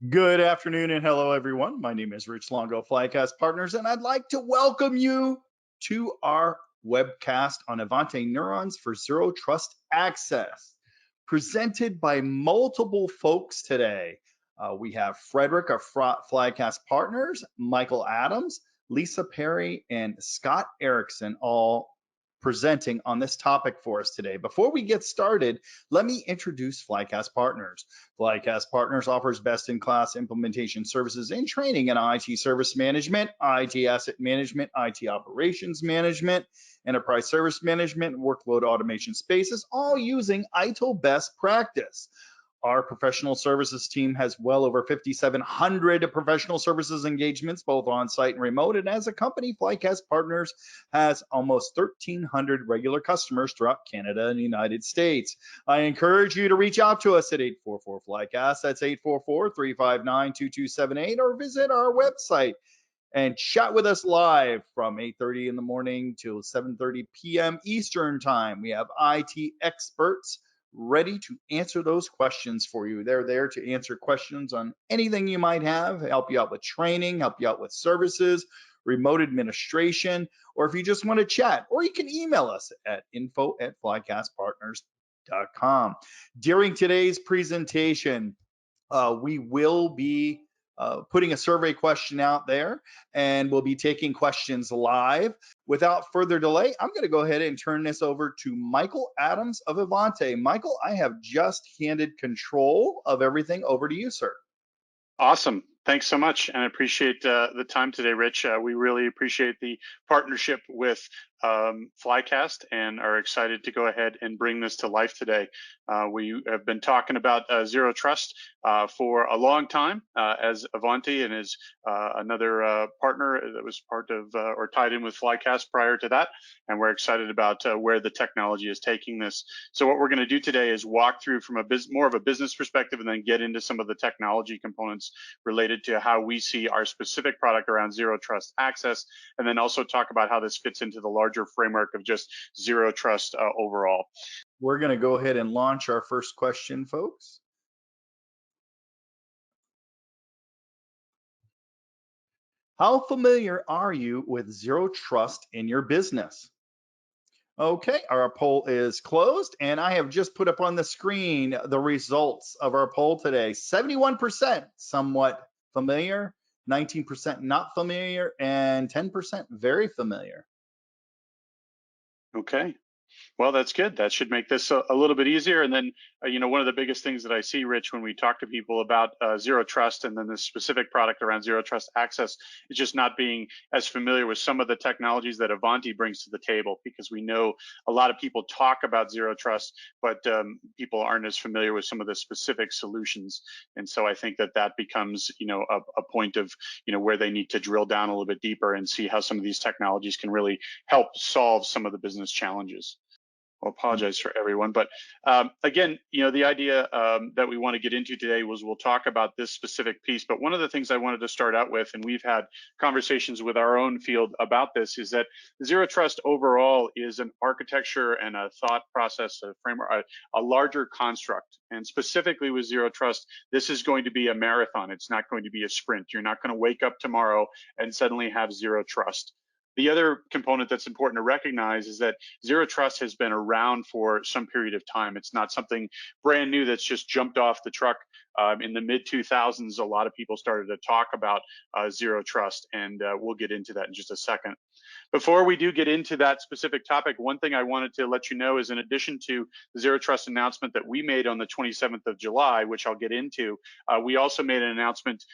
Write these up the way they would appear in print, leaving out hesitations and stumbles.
Good afternoon and hello, everyone. My name is Rich Longo, Flycast Partners, and I'd like to welcome you to our webcast on Ivanti Neurons for ZeroTrust Access, presented by multiple folks today. We have Frederick of Flycast Partners, Michael Adams, Lisa Perry, and Scott Erickson, all presenting on this topic for us today. Before we get started, let me introduce Flycast Partners. Flycast Partners offers best-in-class implementation services and training in IT service management, IT asset management, IT operations management, enterprise service management, workload automation spaces, all using ITIL best practice. Our professional services team has well over 5,700 professional services engagements, both on-site and remote. And as a company, Flycast Partners has almost 1,300 regular customers throughout Canada and the United States. I encourage you to reach out to us at 844-FLYCAST. That's 844-359-2278, or visit our website and chat with us live from 8:30 in the morning till 7:30 p.m. Eastern Time. We have IT experts ready to answer those questions for you. They're there to answer questions on anything you might have, help you out with training, help you out with services, remote administration, or if you just want to chat, or you can email us at info@flycastpartners.com. During today's presentation, we will be putting a survey question out there, and we'll be taking questions live. Without further delay, I'm going to go ahead and turn this over to Michael Adams of Ivanti. Michael, I have just handed control of everything over to you, sir. Awesome. Thanks so much. And I appreciate the time today, Rich. We really appreciate the partnership with Flycast and are excited to go ahead and bring this to life today. We have been talking about ZeroTrust for a long time as Ivanti and is another partner that was part of or tied in with Flycast prior to that. And we're excited about where the technology is taking this. So what we're going to do today is walk through from more of a business perspective and then get into some of the technology components related to how we see our specific product around ZeroTrust Access, and then also talk about how this fits into the larger framework of just ZeroTrust overall. We're going to go ahead and launch our first question, folks. How familiar are you with ZeroTrust in your business? Okay, our poll is closed, and I have just put up on the screen the results of our poll today. 71% somewhat familiar, 19% not familiar, and 10% very familiar. Okay. Well, that's good. That should make this a little bit easier. And then, one of the biggest things that I see, Rich, when we talk to people about ZeroTrust and then the specific product around ZeroTrust Access is just not being as familiar with some of the technologies that Ivanti brings to the table, because we know a lot of people talk about ZeroTrust, but people aren't as familiar with some of the specific solutions. And so I think that becomes, a point of, where they need to drill down a little bit deeper and see how some of these technologies can really help solve some of the business challenges. I'll apologize for everyone, but again, the idea that we want to get into today was we'll talk about this specific piece. But one of the things I wanted to start out with, and we've had conversations with our own field about this, is that ZeroTrust overall is an architecture and a thought process, a framework, a larger construct. And specifically with ZeroTrust, this is going to be a marathon. It's not going to be a sprint. You're not going to wake up tomorrow and suddenly have ZeroTrust. The other component that's important to recognize is that ZeroTrust has been around for some period of time. It's not something brand new that's just jumped off the truck. In the mid-2000s, a lot of people started to talk about ZeroTrust, and we'll get into that in just a second. Before we do get into that specific topic, one thing I wanted to let you know is, in addition to the ZeroTrust announcement that we made on the 27th of July, which I'll get into, we also made an announcement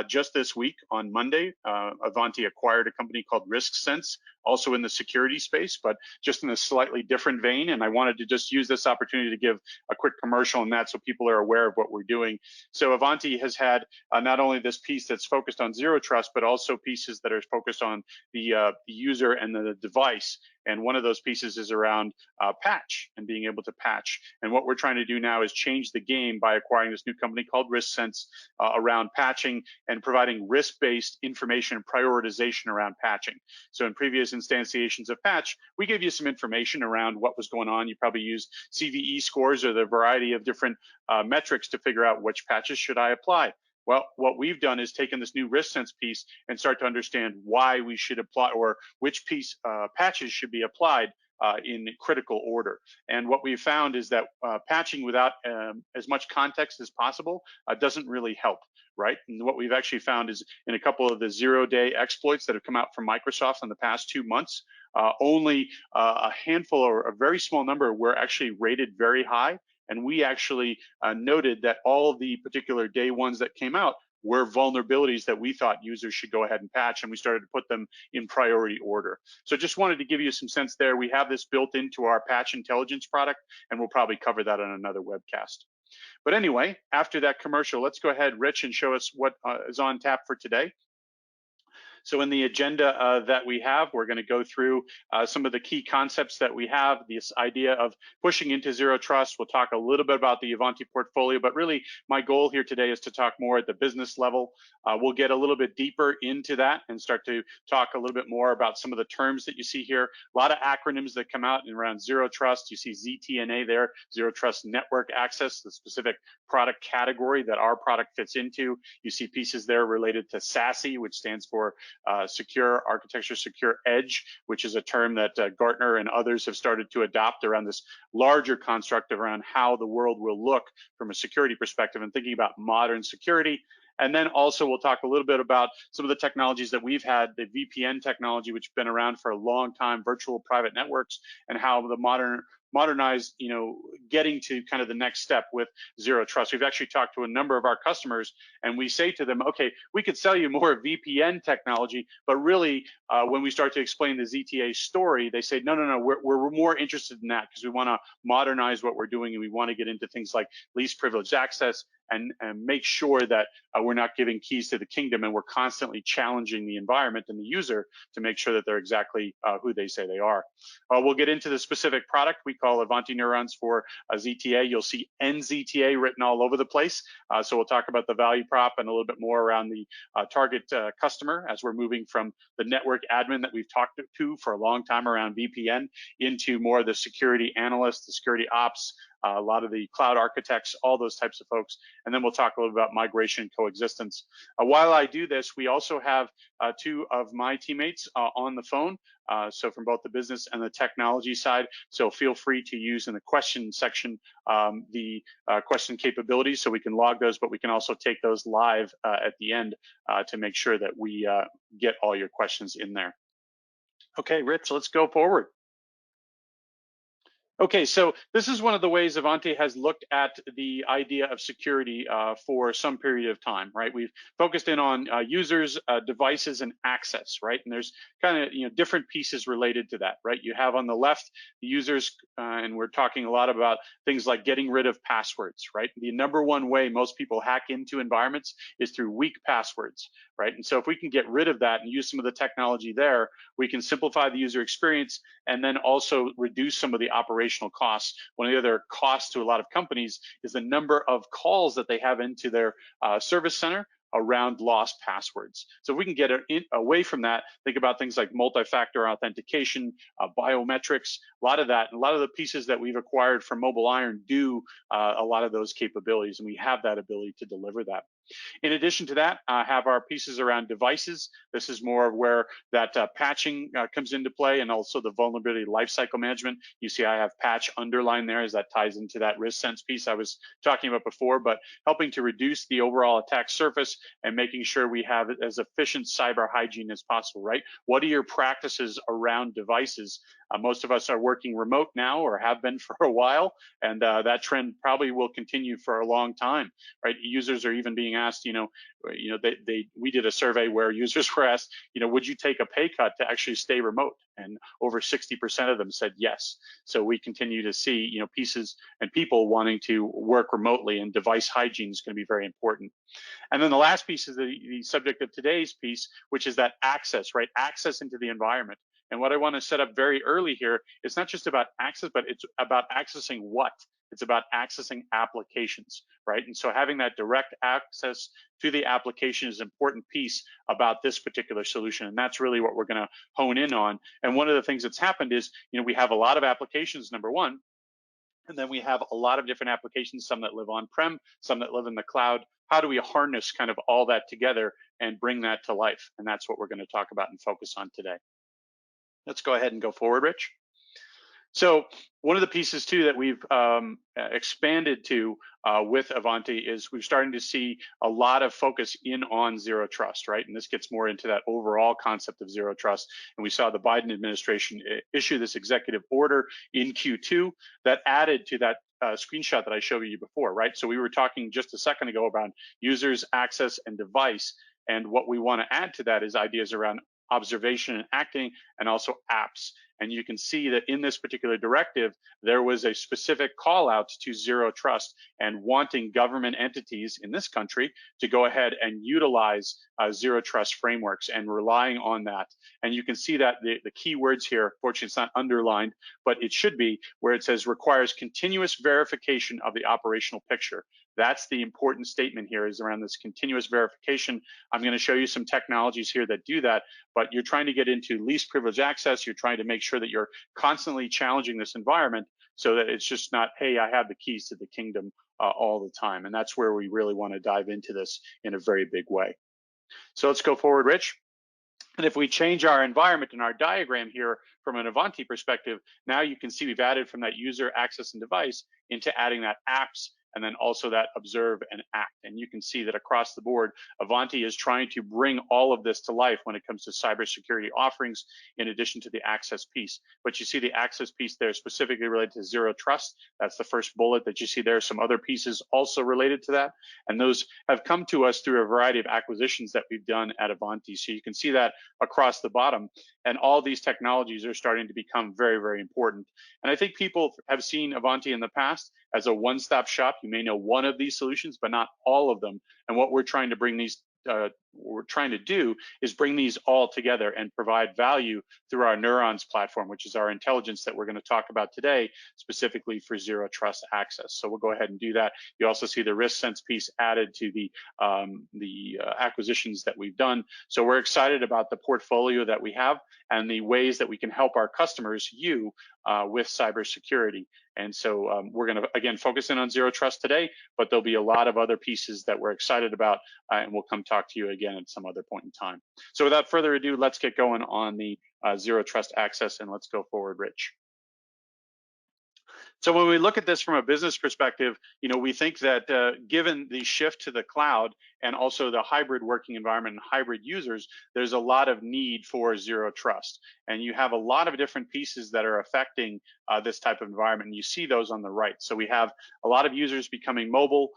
just this week on Monday. Ivanti acquired a company called RiskSense, also in the security space, but just in a slightly different vein. And I wanted to just use this opportunity to give a quick commercial on that so people are aware of what we're doing. So Ivanti has had not only this piece that's focused on ZeroTrust, but also pieces that are focused on the user and the device. And one of those pieces is around patch and being able to patch. And what we're trying to do now is change the game by acquiring this new company called RiskSense around patching and providing risk-based information and prioritization around patching. So in previous instantiations of patch, we gave you some information around what was going on. You probably used CVE scores or the variety of different metrics to figure out which patches should I apply. Well, what we've done is taken this new risk sense piece and start to understand why we should apply, or which piece patches should be applied in critical order. And what we've found is that patching without as much context as possible doesn't really help, right? And what we've actually found is in a couple of the 0-day exploits that have come out from Microsoft in the past 2 months, only a handful or a very small number were actually rated very high. And we actually noted that all of the particular day ones that came out were vulnerabilities that we thought users should go ahead and patch, and we started to put them in priority order. So just wanted to give you some sense there. We have this built into our patch intelligence product, and we'll probably cover that on another webcast. But anyway, after that commercial, let's go ahead, Rich, and show us what is on tap for today. So in the agenda that we have, we're going to go through some of the key concepts that we have, this idea of pushing into Zero Trust. We'll talk a little bit about the Ivanti portfolio, but really my goal here today is to talk more at the business level. We'll get a little bit deeper into that and start to talk a little bit more about some of the terms that you see here. A lot of acronyms that come out around Zero Trust. You see ZTNA there, Zero Trust Network Access, the specific product category that our product fits into. You see pieces there related to SASE, which stands for Secure Architecture, Secure Edge, which is a term that Gartner and others have started to adopt around this larger construct around how the world will look from a security perspective and thinking about modern security. And then also we'll talk a little bit about some of the technologies that we've had, the VPN technology, which has been around for a long time, virtual private networks, and how the modernized, getting to kind of the next step with Zero Trust. We've actually talked to a number of our customers, and we say to them, okay, we could sell you more VPN technology, but really when we start to explain the ZTA story, they say, no, we're more interested in that because we want to modernize what we're doing, and we want to get into things like least privileged access and make sure that we're not giving keys to the kingdom, and we're constantly challenging the environment and the user to make sure that they're exactly who they say they are. We'll get into the specific product we call Ivanti Neurons for ZTA. You'll see NZTA written all over the place. So we'll talk about the value prop and a little bit more around the target customer as we're moving from the network admin that we've talked to for a long time around VPN into more of the security analysts, the security ops, a lot of the cloud architects, all those types of folks. And then we'll talk a little about migration and coexistence. While I do this, we also have 2 of my teammates on the phone. So from both the business and the technology side. So feel free to use in the question section the question capabilities so we can log those, but we can also take those live at the end to make sure that we get all your questions in there. Okay, Rich, let's go forward. Okay, so this is one of the ways Ivanti has looked at the idea of security for some period of time, right? We've focused in on users, devices, and access, right? And there's kind of different pieces related to that, right? You have on the left the users, and we're talking a lot about things like getting rid of passwords, right? The number one way most people hack into environments is through weak passwords, right? And so if we can get rid of that and use some of the technology there, we can simplify the user experience and then also reduce some of the operational costs. One of the other costs to a lot of companies is the number of calls that they have into their service center around lost passwords. So if we can get away from that, think about things like multi-factor authentication, biometrics, a lot of that, and a lot of the pieces that we've acquired from Mobile Iron do a lot of those capabilities, and we have that ability to deliver that. In addition to that, I have our pieces around devices. This is more of where that patching comes into play, and also the vulnerability lifecycle management. You see I have patch underlined there as that ties into that risk sense piece I was talking about before, but helping to reduce the overall attack surface and making sure we have as efficient cyber hygiene as possible, right? What are your practices around devices? Most of us are working remote now or have been for a while, and that trend probably will continue for a long time, right? Users are even being asked, we did a survey where users were asked, would you take a pay cut to actually stay remote? And over 60% of them said yes. So we continue to see, pieces and people wanting to work remotely, and device hygiene is going to be very important. And then the last piece is the subject of today's piece, which is that access, right? Access into the environment. And what I want to set up very early here, it's not just about access, but it's about accessing what? It's about accessing applications, right? And so having that direct access to the application is an important piece about this particular solution. And that's really what we're going to hone in on. And one of the things that's happened is, we have a lot of applications, number one, And then we have a lot of different applications, some that live on-prem, some that live in the cloud. How do we harness kind of all that together and bring that to life? And that's what we're going to talk about and focus on today. Let's go ahead and go forward, Rich. So one of the pieces too that we've expanded to with Ivanti is we're starting to see a lot of focus in on zero trust, right? And this gets more into that overall concept of zero trust. And we saw the Biden administration issue this executive order in Q2 that added to that screenshot that I showed you before, right? So we were talking just a second ago about users, access, and device. And what we want to add to that is ideas around observation and acting, and also apps. And you can see that in this particular directive, there was a specific call out to zero trust and wanting government entities in this country to go ahead and utilize zero trust frameworks and relying on that. And you can see that the key words here, fortunately it's not underlined, but it should be, where it says requires continuous verification of the operational picture. That's the important statement here, is around this continuous verification. I'm going to show you some technologies here that do that, but you're trying to get into least privilege access. You're trying to make sure that you're constantly challenging this environment so that it's just not, hey, I have the keys to the kingdom all the time. And that's where we really want to dive into this in a very big way. So let's go forward, Rich. And if we change our environment and our diagram here from an Ivanti perspective, now you can see we've added from that user, access, and device into adding that apps, and then also that observe and act. And you can see that across the board, Ivanti is trying to bring all of this to life when it comes to cybersecurity offerings, in addition to the access piece. But you see the access piece there specifically related to zero trust. That's the first bullet that you see there. Some other pieces also related to that. And those have come to us through a variety of acquisitions that we've done at Ivanti. So you can see that across the bottom. And all these technologies are starting to become very, very important. And I think people have seen Ivanti in the past as a one-stop shop. You may know one of these solutions, but not all of them. And what we're trying to bring these, do is bring these all together and provide value through our Neurons platform, which is our intelligence that we're going to talk about today, specifically for zero trust access. So we'll go ahead and do that. You also see the risk sense piece added to the acquisitions that we've done. So we're excited about the portfolio that we have and the ways that we can help our customers, with cybersecurity. And so we're going to, again, focus in on zero trust today, but there'll be a lot of other pieces that we're excited about, and we'll come talk to you again at some other point in time. So without further ado, let's get going on the zero trust access, and let's go forward, Rich. So when we look at this from a business perspective, we think that given the shift to the cloud and also the hybrid working environment and hybrid users, there's a lot of need for zero trust. And you have a lot of different pieces that are affecting this type of environment. And you see those on the right. So we have a lot of users becoming mobile,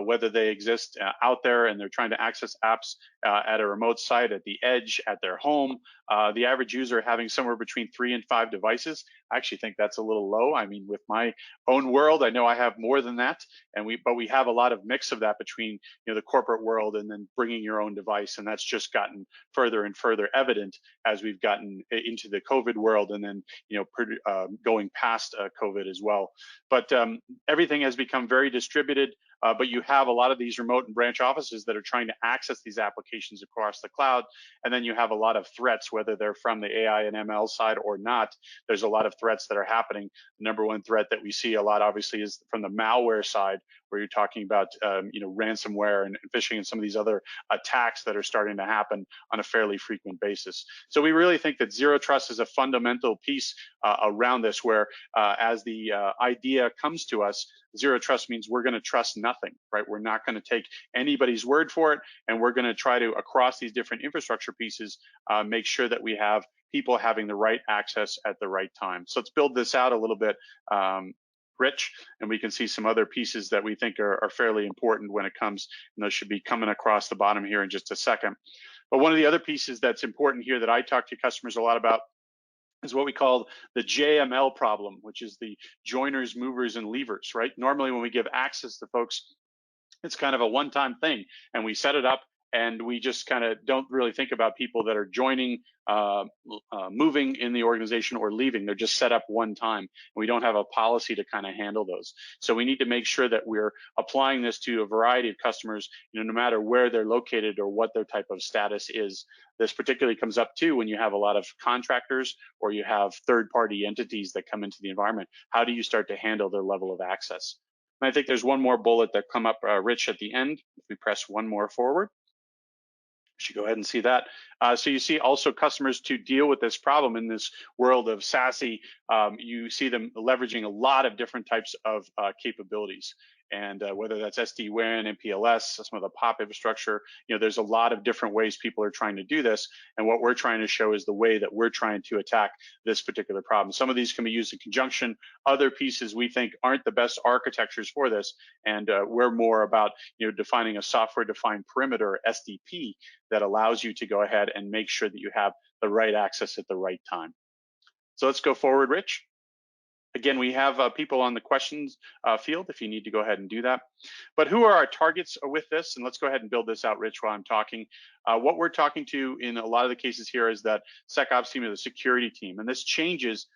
whether they exist out there and they're trying to access apps at a remote site, at the edge, at their home. The average user having somewhere between 3 and 5 devices. I actually think that's a little low. I mean, with my own world, I know I have more than that, but we have a lot of mix of that between the corporate world and then bringing your own device, and that's just gotten further and further evident as we've gotten into the COVID world, and then going past COVID as well. But everything has become very distributed. But you have a lot of these remote and branch offices that are trying to access these applications across the cloud. And then you have a lot of threats, whether they're from the AI and ML side or not. There's a lot of threats that are happening. The number one threat that we see a lot, obviously, is from the malware side, where you're talking about ransomware and phishing and some of these other attacks that are starting to happen on a fairly frequent basis. So we really think that zero trust is a fundamental piece around this, where as the idea comes to us, zero trust means we're going to trust nothing, right? We're not going to take anybody's word for it, and we're going to try to, across these different infrastructure pieces, make sure that we have people having the right access at the right time. So let's build this out a little bit, Rich, and we can see some other pieces that we think are fairly important when it comes, and those should be coming across the bottom here in just a second. But one of the other pieces that's important here that I talk to customers a lot about is what we call the JML problem, which is the joiners, movers, and leavers, right? Normally when we give access to folks, it's kind of a one-time thing, and we set it up and we just kind of don't really think about people that are joining, moving in the organization or leaving. They're just set up one time, and we don't have a policy to kind of handle those. So we need to make sure that we're applying this to a variety of customers, no matter where they're located or what their type of status is. This particularly comes up too when you have a lot of contractors or you have third-party entities that come into the environment. How do you start to handle their level of access? And I think there's one more bullet that come up, Rich, at the end. If we press one more forward, you should go ahead and see that. So you see also customers to deal with this problem in this world of SASE, you see them leveraging a lot of different types of capabilities. And whether that's SD-WAN, MPLS, some of the POP infrastructure, there's a lot of different ways people are trying to do this. And what we're trying to show is the way that we're trying to attack this particular problem. Some of these can be used in conjunction. Other pieces we think aren't the best architectures for this. And we're more about defining a software-defined perimeter, SDP, that allows you to go ahead and make sure that you have the right access at the right time. So let's go forward, Rich. Again, we have people on the questions field if you need to go ahead and do that. But who are our targets with this? And let's go ahead and build this out, Rich, while I'm talking. What we're talking to in a lot of the cases here is that SecOps team or the security team. And this changes,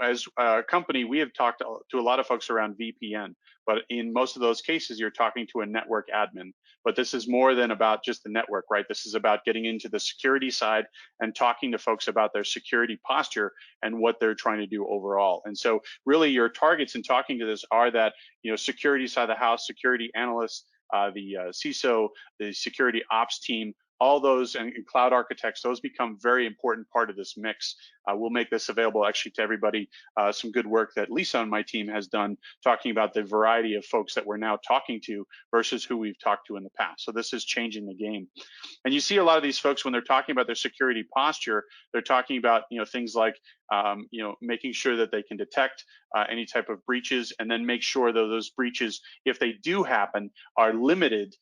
as a company, we have talked to a lot of folks around VPN. But in most of those cases, you're talking to a network admin. But this is more than about just the network, right? This is about getting into the security side and talking to folks about their security posture and what they're trying to do overall. And so really your targets in talking to this are that, security side of the house, security analysts, the CISO, the security ops team, all those and cloud architects, those become very important part of this mix. We'll make this available actually to everybody. Some good work that Lisa on my team has done talking about the variety of folks that we're now talking to versus who we've talked to in the past. So this is changing the game. And you see a lot of these folks when they're talking about their security posture, they're talking about things like making sure that they can detect any type of breaches, and then make sure that those breaches, if they do happen, are limited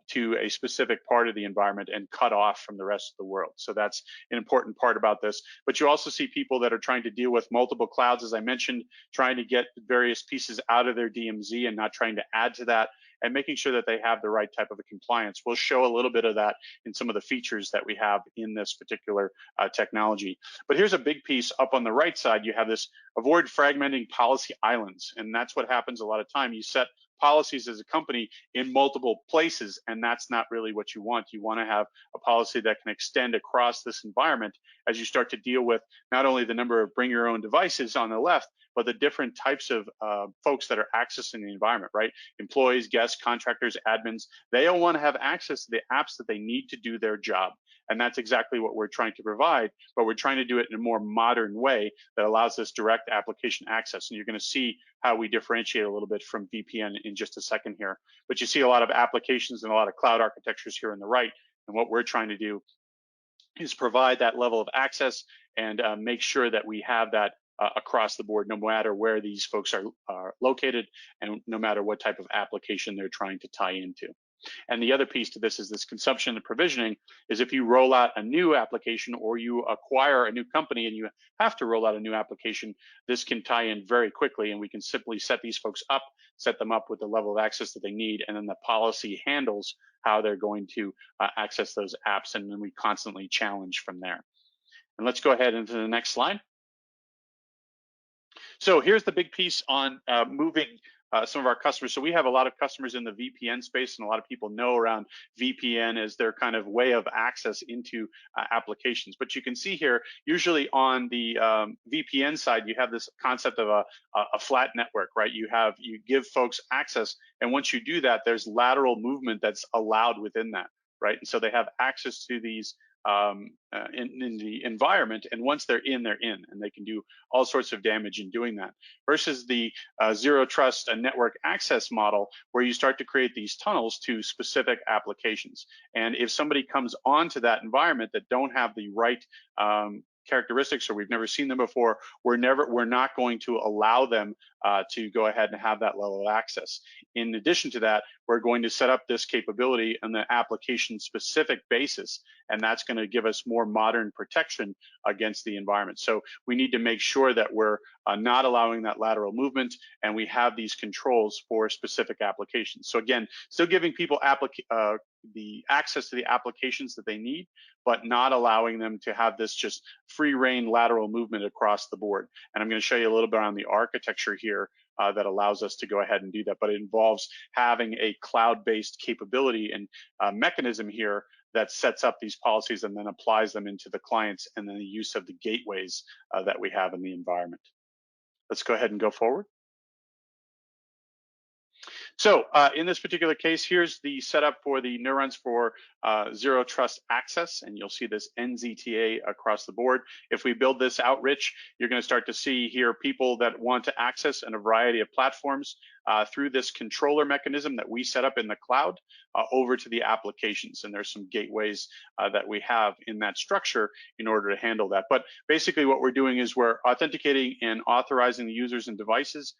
to a specific part of the environment and cut off from the rest of the world. So that's an important part about this. But you also see people that are trying to deal with multiple clouds, as I mentioned, trying to get various pieces out of their DMZ and not trying to add to that, and making sure that they have the right type of a compliance. We'll show a little bit of that in some of the features that we have in this particular technology. But here's a big piece up on the right side. You have this avoid fragmenting policy islands. And that's what happens a lot of time. You set policies as a company in multiple places, and that's not really what you want. You want to have a policy that can extend across this environment as you start to deal with not only the number of bring your own devices on the left, but the different types of folks that are accessing the environment, right? Employees, guests, contractors, admins, they all want to have access to the apps that they need to do their job. And that's exactly what we're trying to provide, but we're trying to do it in a more modern way that allows us direct application access. And you're going to see how we differentiate a little bit from VPN in just a second here. But you see a lot of applications and a lot of cloud architectures here on the right. And what we're trying to do is provide that level of access and make sure that we have that across the board, no matter where these folks are located and no matter what type of application they're trying to tie into. And the other piece to this is this consumption and provisioning is if you roll out a new application or you acquire a new company and you have to roll out a new application, this can tie in very quickly, and we can simply set these folks up, set them up with the level of access that they need, and then the policy handles how they're going to access those apps, and then we constantly challenge from there. And let's go ahead into the next slide. So here's the big piece on moving some of our customers. So we have a lot of customers in the VPN space, and a lot of people know around VPN as their kind of way of access into applications. But you can see here, usually on the VPN side, you have this concept of a flat network, right? You give folks access, and once you do that, there's lateral movement that's allowed within that, right? And so they have access to these in the environment, and once they're in, and they can do all sorts of damage in doing that. Versus the ZeroTrust network access model, where you start to create these tunnels to specific applications. And if somebody comes onto that environment that don't have the right characteristics, or we've never seen them before, we're not going to allow them to go ahead and have that level of access. In addition to that, we're going to set up this capability on the application specific basis, and that's going to give us more modern protection against the environment. So we need to make sure that we're not allowing that lateral movement, and we have these controls for specific applications. So again, still giving people the access to the applications that they need, but not allowing them to have this just free reign lateral movement across the board. And I'm going to show you a little bit on the architecture here that allows us to go ahead and do that, but it involves having a cloud-based capability and mechanism here that sets up these policies and then applies them into the clients, and then the use of the gateways that we have in the environment. Let's go ahead and go forward. So in this particular case, here's the setup for the neurons for ZeroTrust Access, and you'll see this NZTA across the board. If we build this out, Rich, you're going to start to see here people that want to access in a variety of platforms through this controller mechanism that we set up in the cloud over to the applications. And there's some gateways that we have in that structure in order to handle that. But basically what we're doing is we're authenticating and authorizing the users and devices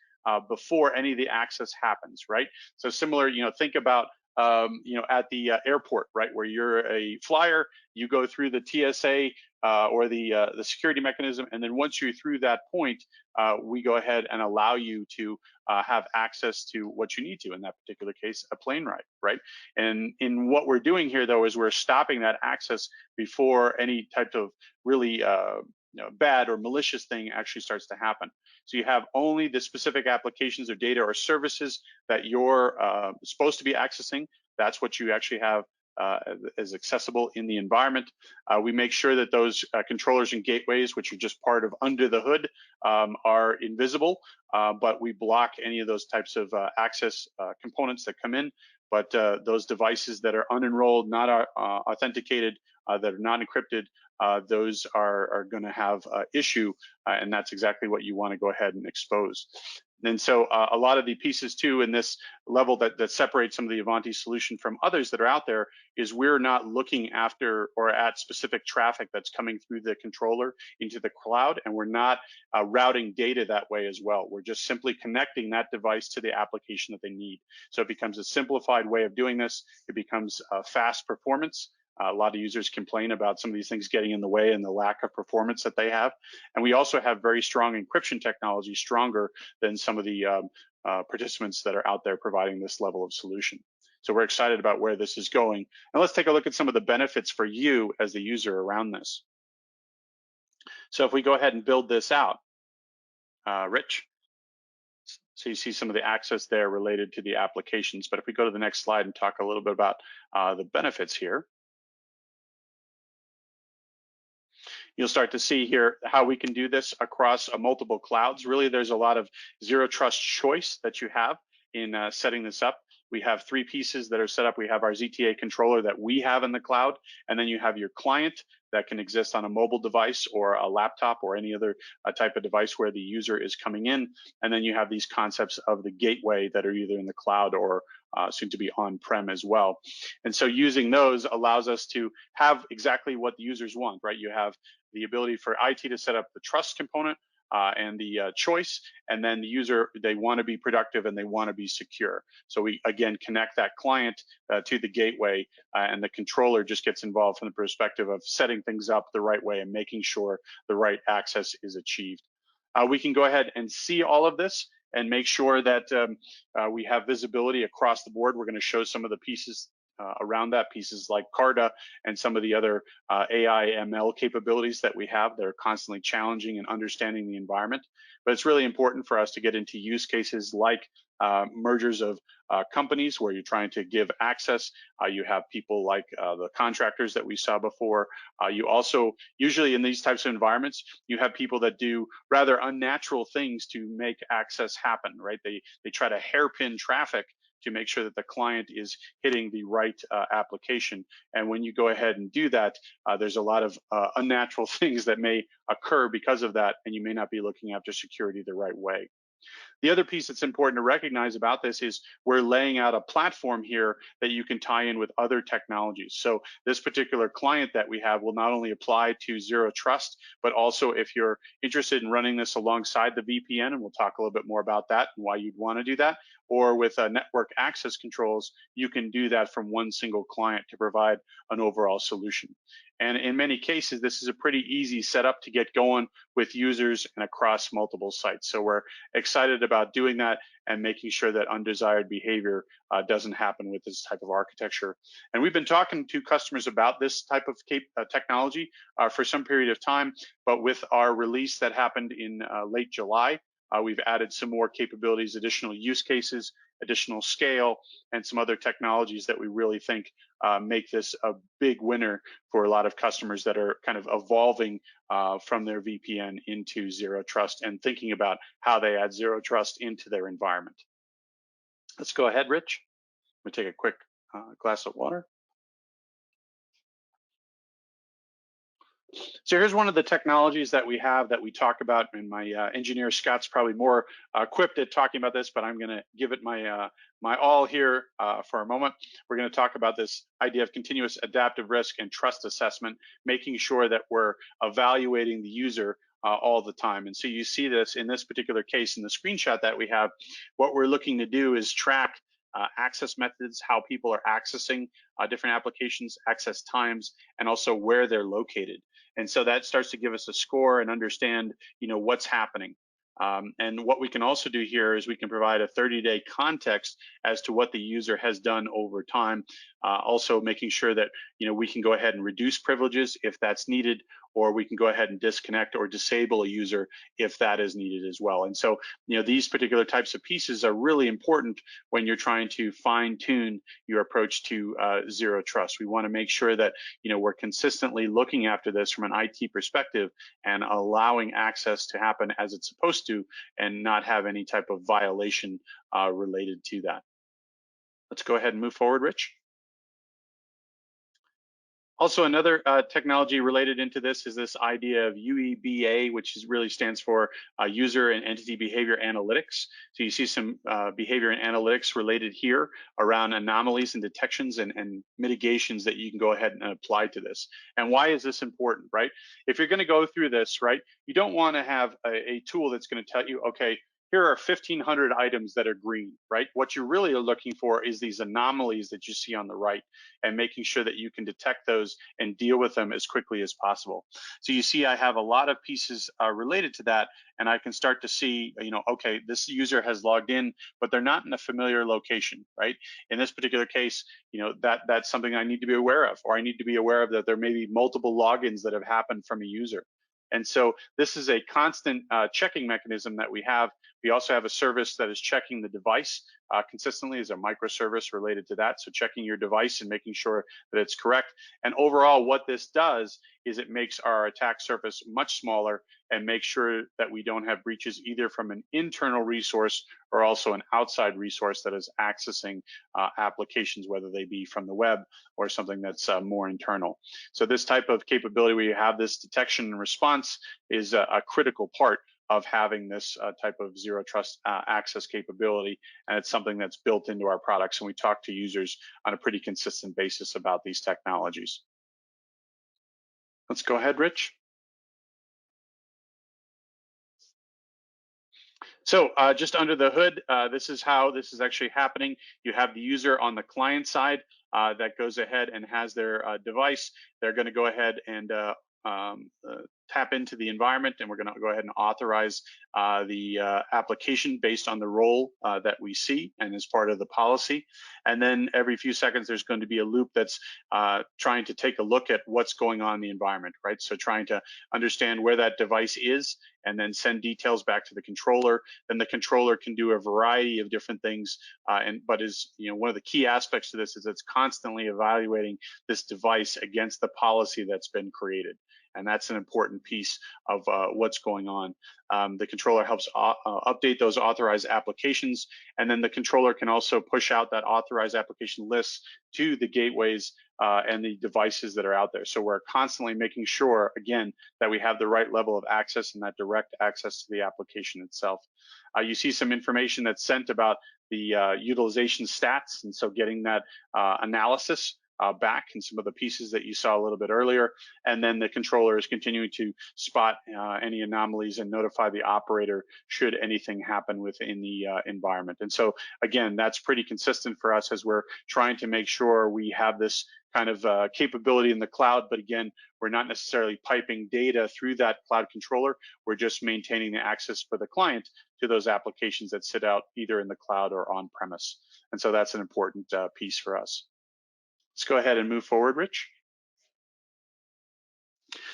before any of the access happens, right? So similar, think about, at the airport, right, where you're a flyer, you go through the TSA or the security mechanism, and then once you're through that point, we go ahead and allow you to have access to what you need to, in that particular case, a plane ride, right? And in what we're doing here, though, is we're stopping that access before any type of really bad or malicious thing actually starts to happen. So you have only the specific applications or data or services that you're supposed to be accessing. That's what you actually have as accessible in the environment. We make sure that those controllers and gateways, which are just part of under the hood, are invisible, but we block any of those types of access components that come in. But those devices that are unenrolled, not authenticated, that are not encrypted, those are going to have issue, and that's exactly what you want to go ahead and expose. And so a lot of the pieces too in this level that separates some of the Ivanti solution from others that are out there is we're not looking after or at specific traffic that's coming through the controller into the cloud, and we're not routing data that way as well. We're just simply connecting that device to the application that they need. So it becomes a simplified way of doing this. It becomes fast performance. A lot of users complain about some of these things getting in the way and the lack of performance that they have. And we also have very strong encryption technology, stronger than some of the participants that are out there providing this level of solution. So we're excited about where this is going. And let's take a look at some of the benefits for you as the user around this. So if we go ahead and build this out, Rich, so you see some of the access there related to the applications. But if we go to the next slide and talk a little bit about the benefits here, you'll start to see here how we can do this across multiple clouds. Really, there's a lot of zero trust choice that you have in setting this up. We have three pieces that are set up. We have our ZTA controller that we have in the cloud, and then you have your client that can exist on a mobile device or a laptop or any other type of device where the user is coming in. And then you have these concepts of the gateway that are either in the cloud or soon to be on-prem as well. And so using those allows us to have exactly what the users want, right? You have the ability for IT to set up the trust component and the choice, and then the user, they want to be productive and they want to be secure. So we, again, connect that client to the gateway, and the controller just gets involved from the perspective of setting things up the right way and making sure the right access is achieved. We can go ahead and see all of this and make sure that we have visibility across the board. We're going to show some of the pieces around that, pieces like CARTA and some of the other AI ML capabilities that we have that are constantly challenging and understanding the environment. But it's really important for us to get into use cases like mergers of companies where you're trying to give access. You have people like the contractors that we saw before. You also, usually in these types of environments, you have people that do rather unnatural things to make access happen, right? They try to hairpin traffic to make sure that the client is hitting the right application. And when you go ahead and do that, there's a lot of unnatural things that may occur because of that, and you may not be looking after security the right way. The other piece that's important to recognize about this is we're laying out a platform here that you can tie in with other technologies. So this particular client that we have will not only apply to ZeroTrust, but also if you're interested in running this alongside the VPN, and we'll talk a little bit more about that and why you'd want to do that, or with network access controls, you can do that from one single client to provide an overall solution. And in many cases, this is a pretty easy setup to get going with users and across multiple sites. So we're excited about doing that and making sure that undesired behavior doesn't happen with this type of architecture. And we've been talking to customers about this type of technology for some period of time, but with our release that happened in late July, we've added some more capabilities, additional use cases, additional scale, and some other technologies that we really think make this a big winner for a lot of customers that are kind of evolving from their VPN into ZeroTrust and thinking about how they add ZeroTrust into their environment. Let's go ahead, Rich. I'm gonna take a quick glass of water. So here's one of the technologies that we have that we talk about, and my engineer Scott's probably more equipped at talking about this, but I'm going to give it my my all here for a moment. We're going to talk about this idea of continuous adaptive risk and trust assessment, making sure that we're evaluating the user all the time. And so you see this in this particular case in the screenshot that we have. What we're looking to do is track access methods, how people are accessing different applications, access times, and also where they're located. And so that starts to give us a score and understand, what's happening. And what we can also do here is we can provide a 30-day context as to what the user has done over time. Also making sure that, we can go ahead and reduce privileges if that's needed, or we can go ahead and disconnect or disable a user if that is needed as well. And so, these particular types of pieces are really important when you're trying to fine tune your approach to ZeroTrust. We want to make sure that, we're consistently looking after this from an IT perspective and allowing access to happen as it's supposed to and not have any type of violation related to that. Let's go ahead and move forward, Rich. Also, another technology related into this is this idea of UEBA, which really stands for User and Entity Behavior Analytics. So you see some behavior and analytics related here around anomalies and detections and mitigations that you can go ahead and apply to this. And why is this important, right? If you're going to go through this, right, you don't want to have a tool that's going to tell you, okay, here are 1,500 items that are green, right? What you really are looking for is these anomalies that you see on the right and making sure that you can detect those and deal with them as quickly as possible. So you see I have a lot of pieces related to that, and I can start to see, okay, this user has logged in, but they're not in a familiar location, right? In this particular case, that's something I need to be aware of, or I need to be aware of that there may be multiple logins that have happened from a user. And so this is a constant checking mechanism that we have. We also have a service that is checking the device consistently as a microservice related to that. So checking your device and making sure that it's correct. And overall, what this does is it makes our attack surface much smaller and makes sure that we don't have breaches either from an internal resource or also an outside resource that is accessing applications, whether they be from the web or something that's more internal. So this type of capability where you have this detection and response is a critical part of having this type of ZeroTrust access capability. And it's something that's built into our products. And we talk to users on a pretty consistent basis about these technologies. Let's go ahead, Rich. So just under the hood, this is how this is actually happening. You have the user on the client side that goes ahead and has their device. They're going to go ahead and tap into the environment, and we're going to go ahead and authorize the application based on the role that we see and as part of the policy. And then every few seconds, there's going to be a loop that's trying to take a look at what's going on in the environment, right? So trying to understand where that device is and then send details back to the controller. Then the controller can do a variety of different things, but one of the key aspects to this is it's constantly evaluating this device against the policy that's been created. And that's an important piece of what's going on. The controller helps update those authorized applications, and then the controller can also push out that authorized application list to the gateways and the devices that are out there. So we're constantly making sure, again, that we have the right level of access and that direct access to the application itself. You see some information that's sent about the utilization stats, and so getting that analysis back in some of the pieces that you saw a little bit earlier. And then the controller is continuing to spot any anomalies and notify the operator should anything happen within the environment. And so again, that's pretty consistent for us as we're trying to make sure we have this kind of capability in the cloud. But again, we're not necessarily piping data through that cloud controller. We're just maintaining the access for the client to those applications that sit out either in the cloud or on premise. And so that's an important piece for us. Let's go ahead and move forward, Rich.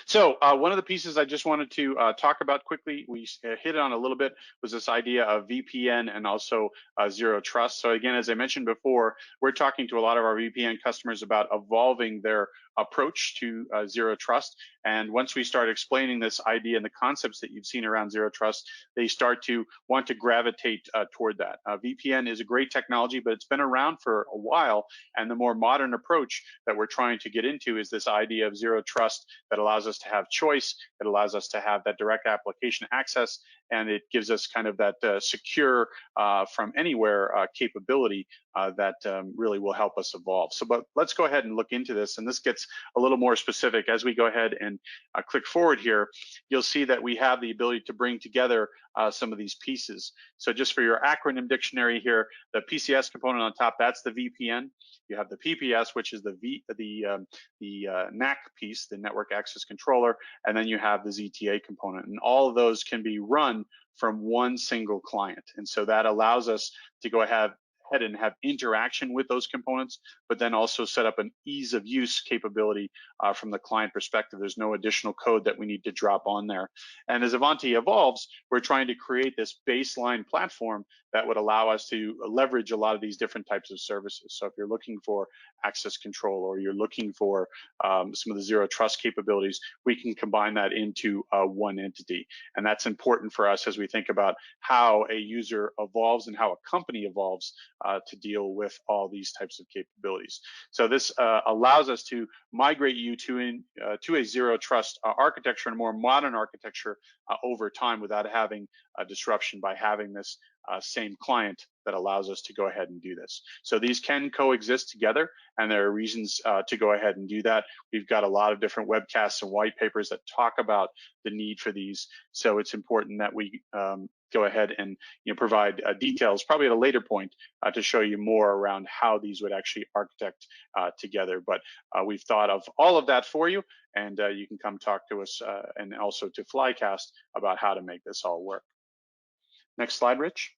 So one of the pieces I just wanted to talk about quickly, we hit on a little bit, was this idea of VPN and also ZeroTrust. So again, as I mentioned before, we're talking to a lot of our VPN customers about evolving their approach to ZeroTrust. And once we start explaining this idea and the concepts that you've seen around ZeroTrust, they start to want to gravitate toward that. VPN is a great technology, but it's been around for a while. And the more modern approach that we're trying to get into is this idea of ZeroTrust that allows us to have choice, it allows us to have that direct application access, and it gives us kind of that secure from anywhere capability that really will help us evolve. So, but let's go ahead and look into this, and this gets a little more specific. As we go ahead and click forward here, you'll see that we have the ability to bring together some of these pieces. So just for your acronym dictionary here, the PCS component on top, that's the VPN. You have the PPS, which is the NAC piece, the Network Access Controller, and then you have the ZTA component. And all of those can be run from one single client. And so that allows us to go ahead and have interaction with those components, but then also set up an ease of use capability from the client perspective. There's no additional code that we need to drop on there. And as Ivanti evolves, we're trying to create this baseline platform that would allow us to leverage a lot of these different types of services. So if you're looking for access control or you're looking for some of the ZeroTrust capabilities, we can combine that into one entity. And that's important for us as we think about how a user evolves and how a company evolves to deal with all these types of capabilities. So this allows us to migrate you to a ZeroTrust architecture and a more modern architecture over time without having a disruption by having this same client that allows us to go ahead and do this. So these can coexist together, and there are reasons to go ahead and do that. We've got a lot of different webcasts and white papers that talk about the need for these. So it's important that we go ahead and provide details, probably at a later point, to show you more around how these would actually architect together. But we've thought of all of that for you, and you can come talk to us and also to Flycast about how to make this all work. Next slide, Rich.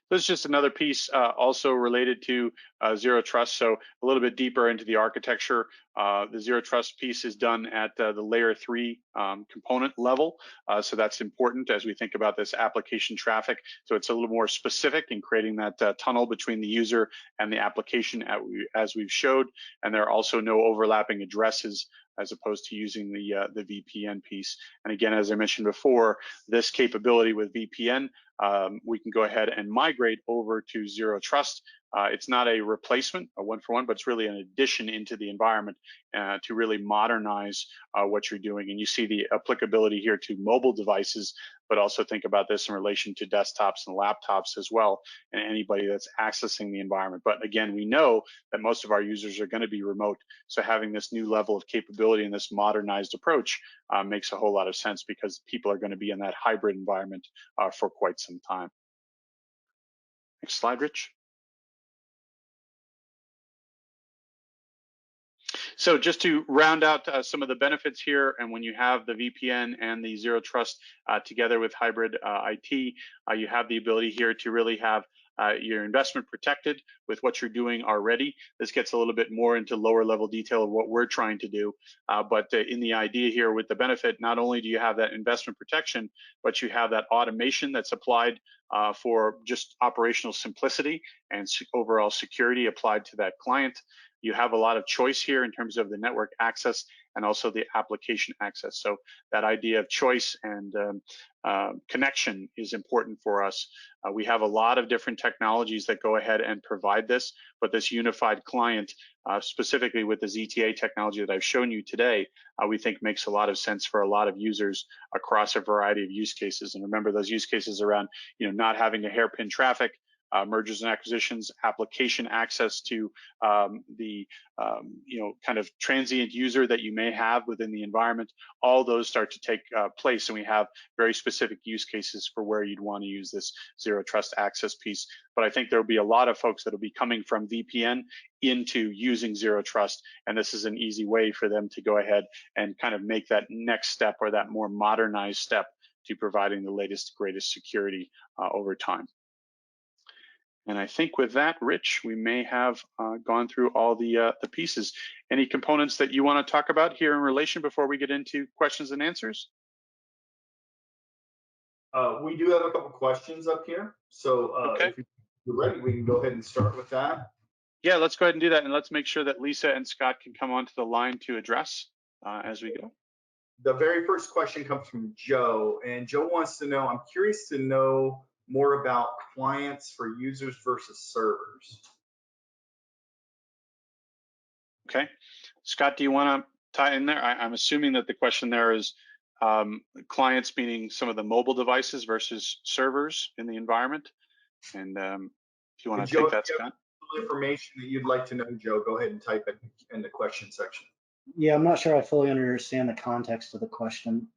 This is just another piece also related to ZeroTrust, so a little bit deeper into the architecture. The ZeroTrust piece is done at the layer 3 component level, so that's important as we think about this application traffic. So it's a little more specific in creating that tunnel between the user and the application as we've showed, and there are also no overlapping addresses as opposed to using the VPN piece. And again, as I mentioned before, this capability with VPN, we can go ahead and migrate over to ZeroTrust. It's not a replacement, a one-for-one, but it's really an addition into the environment to really modernize what you're doing. And you see the applicability here to mobile devices, but also think about this in relation to desktops and laptops as well, and anybody that's accessing the environment. But again, we know that most of our users are going to be remote, so having this new level of capability and this modernized approach makes a whole lot of sense because people are going to be in that hybrid environment for quite some time. Next slide, Rich. So just to round out some of the benefits here, and when you have the VPN and the ZeroTrust together with hybrid IT, you have the ability here to really have your investment protected with what you're doing already. This gets a little bit more into lower level detail of what we're trying to do. But in the idea here with the benefit, not only do you have that investment protection, but you have that automation that's applied for just operational simplicity and overall security applied to that client. You have a lot of choice here in terms of the network access and also the application access. So that idea of choice and connection is important for us. We have a lot of different technologies that go ahead and provide this, but this unified client, specifically with the ZTA technology that I've shown you today, we think makes a lot of sense for a lot of users across a variety of use cases. And remember those use cases around, not having to hairpin traffic, mergers and acquisitions, application access to the kind of transient user that you may have within the environment. All those start to take place, and we have very specific use cases for where you'd want to use this Zero Trust Access piece. But I think there will be a lot of folks that will be coming from VPN into using Zero Trust, and this is an easy way for them to go ahead and kind of make that next step, or that more modernized step, to providing the latest, greatest security over time. And I think with that, Rich, we may have gone through all the pieces. Any components that you want to talk about here in relation before we get into questions and answers? We do have a couple questions up here. So okay. If you're ready, we can go ahead and start with that. Yeah, let's go ahead and do that. And let's make sure that Lisa and Scott can come onto the line to address as we go. The very first question comes from Joe. And Joe wants to know, I'm curious to know more about clients for users versus servers. Okay. Scott, do you want to tie in there? I'm assuming that the question there is clients meaning some of the mobile devices versus servers in the environment. And if you want to take that, Scott. Information that you'd like to know, Joe, go ahead and type it in the question section. Yeah, I'm not sure I fully understand the context of the question.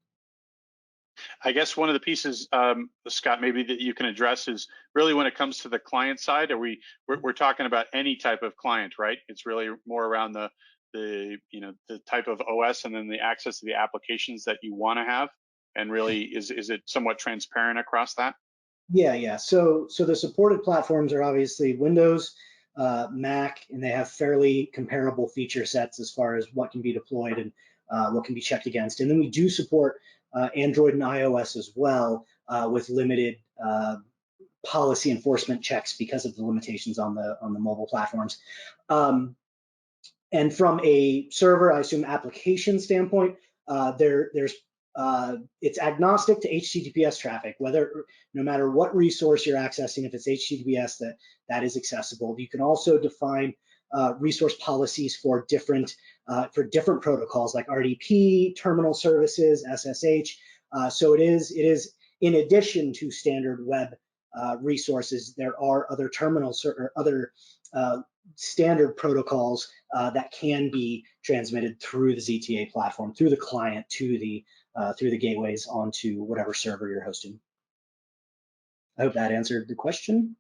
I guess one of the pieces, Scott, maybe that you can address is really when it comes to the client side, we're talking about any type of client, right? It's really more around the type of OS and then the access to the applications that you want to have. And really, is it somewhat transparent across that? Yeah. So the supported platforms are obviously Windows, Mac, and they have fairly comparable feature sets as far as what can be deployed and what can be checked against. And then we do support Android and iOS as well with limited policy enforcement checks because of the limitations on the mobile platforms. And from a server, I assume application standpoint, it's agnostic to HTTPS traffic, no matter what resource you're accessing, if it's HTTPS, that is accessible. You can also define resource policies for different protocols like RDP, terminal services, SSH. So it is in addition to standard web resources, there are other terminals or other standard protocols that can be transmitted through the ZTA platform, through the client to through the gateways onto whatever server you're hosting. I hope that answered the question.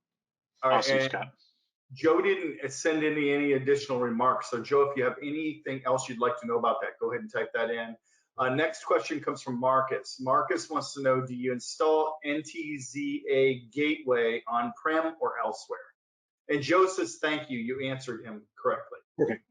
All right, awesome, Scott. Joe didn't send any additional remarks. So Joe, if you have anything else you'd like to know about that, go ahead and type that in. Next question comes from Marcus. Marcus wants to know, do you install NTZA Gateway on-prem or elsewhere? And Joe says, thank you. You answered him correctly. Perfect.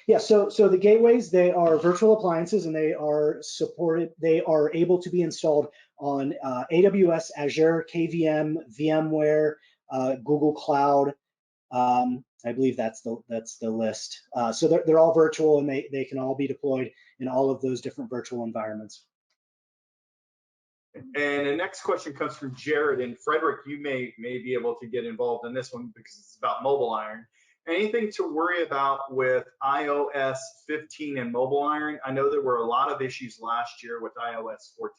Yeah, so the gateways, they are virtual appliances and they are supported. They are able to be installed on AWS, Azure, KVM, VMware, Google Cloud. I believe that's the list. So they're all virtual and they can all be deployed in all of those different virtual environments. And the next question comes from Jared. And Frederick, you may be able to get involved in this one because it's about Mobile Iron. Anything to worry about with iOS 15 and Mobile Iron? I know there were a lot of issues last year with iOS 14.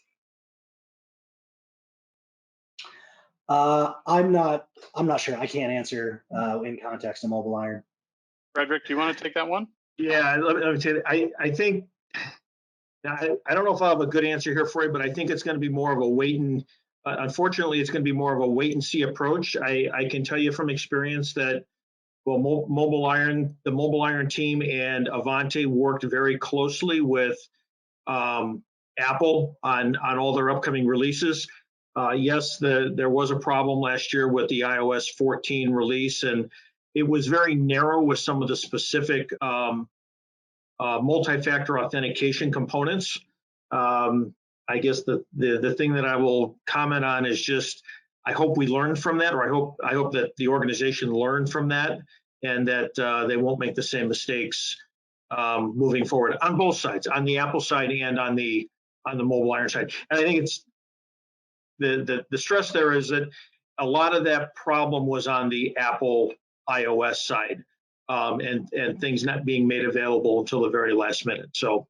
I'm not sure. I can't answer in context of Mobile Iron. Frederick, do you want to take that one? Yeah, let me say that. I think I don't know if I'll have a good answer here for you, but I think it's going to be more of a wait and. Unfortunately, it's going to be more of a wait and see approach. I can tell you from experience that. Well, the Mobile Iron team and Ivanti worked very closely with Apple on all their upcoming releases. Yes, there was a problem last year with the iOS 14 release, and it was very narrow with some of the specific multi-factor authentication components. I guess the thing that I will comment on is just I hope we learned from that, or I hope that the organization learned from that, and that they won't make the same mistakes moving forward on both sides, on the Apple side and on the Mobile Iron side. And I think the stress there is that a lot of that problem was on the Apple iOS side, and things not being made available until the very last minute. So,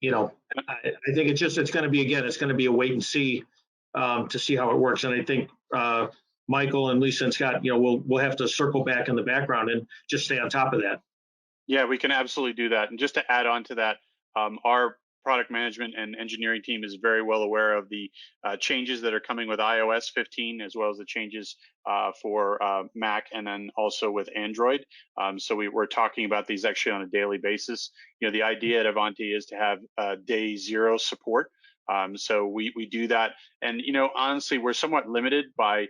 you know, I think it's going to be, again, it's going to be a wait and see to see how it works. And I think Michael and Lisa and Scott, you know, we'll have to circle back in the background and just stay on top of that. Yeah, we can absolutely do that. And just to add on to that, our product management and engineering team is very well aware of the changes that are coming with iOS 15, as well as the changes for Mac, and then also with Android. So we're talking about these actually on a daily basis. You know, the idea at Ivanti is to have day zero support. So we do that, and you know, honestly, we're somewhat limited by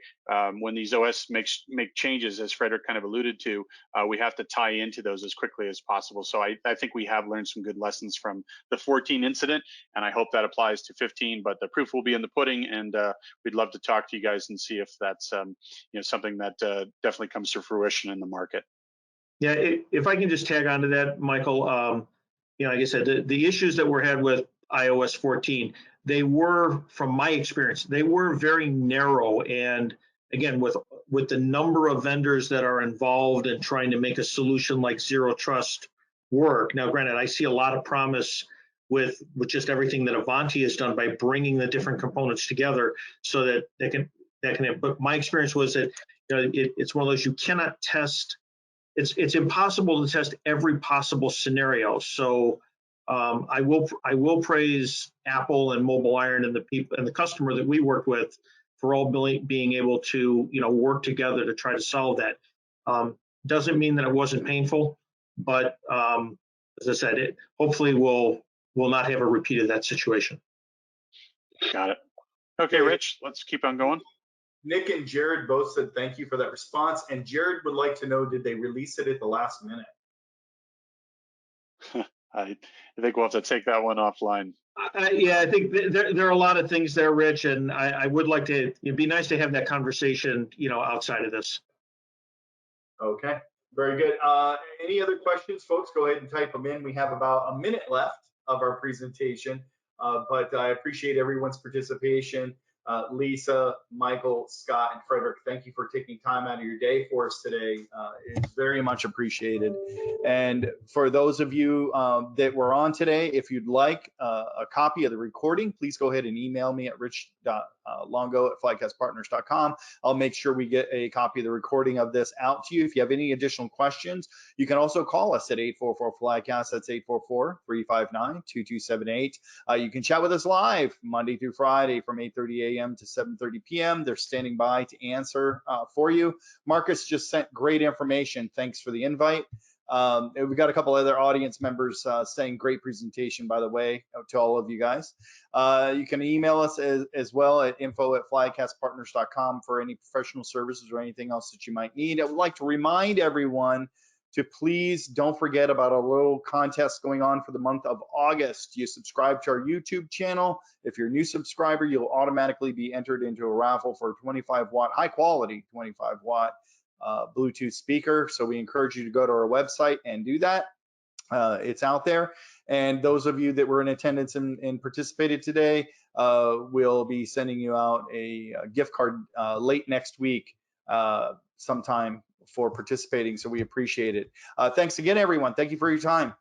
when these OS make changes, as Frederick kind of alluded to. We have to tie into those as quickly as possible. So I think we have learned some good lessons from the 14 incident, and I hope that applies to 15. But the proof will be in the pudding, and we'd love to talk to you guys and see if that's you know, something that definitely comes to fruition in the market. Yeah, if I can just tag on to that, Michael. You know, like I said, the issues that were had with iOS 14, they were, from my experience, they were very narrow. And again, with the number of vendors that are involved in trying to make a solution like ZeroTrust work. Now, granted, I see a lot of promise with just everything that Ivanti has done by bringing the different components together so that they can. But my experience was that, you know, it's one of those, you cannot test. It's impossible to test every possible scenario. So I will praise Apple and Mobile Iron and the people and the customer that we worked with for all being able to, you know, work together to try to solve that. Doesn't mean that it wasn't painful, but as I said, hopefully we'll not have a repeat of that situation. Got it. Okay, Rich, let's keep on going. Nick and Jared both said thank you for that response, and Jared would like to know, did they release it at the last minute? I think we'll have to take that one offline. Yeah, I think there are a lot of things there, Rich, and I would like to. It'd be nice to have that conversation, you know, outside of this. Okay, very good. Any other questions, folks? Go ahead and type them in. We have about a minute left of our presentation, but I appreciate everyone's participation. Lisa, Michael, Scott, and Frederick, thank you for taking time out of your day for us today. It's very much appreciated. And for those of you that were on today, if you'd like a copy of the recording, please go ahead and email me at rich.longo@flycastpartners.com. I'll make sure we get a copy of the recording of this out to you. If you have any additional questions, you can also call us at 844-FLYCAST. That's 844-359-2278. You can chat with us live Monday through Friday from 8:30 a.m. to 7:30 p.m. They're standing by to answer for you. Marcus just sent great information. Thanks for the invite. We've got a couple other audience members saying great presentation, by the way, to all of you guys. You can email us as well at info@flycastpartners.com for any professional services or anything else that you might need. I would like to remind everyone to please don't forget about a little contest going on for the month of August. You subscribe to our YouTube channel. If you're a new subscriber, you'll automatically be entered into a raffle for a 25-watt, high quality 25-watt Bluetooth speaker. So we encourage you to go to our website and do that. It's out there. And those of you that were in attendance and participated today, we'll be sending you out a gift card late next week sometime for participating. So we appreciate it. Thanks again, everyone. Thank you for your time.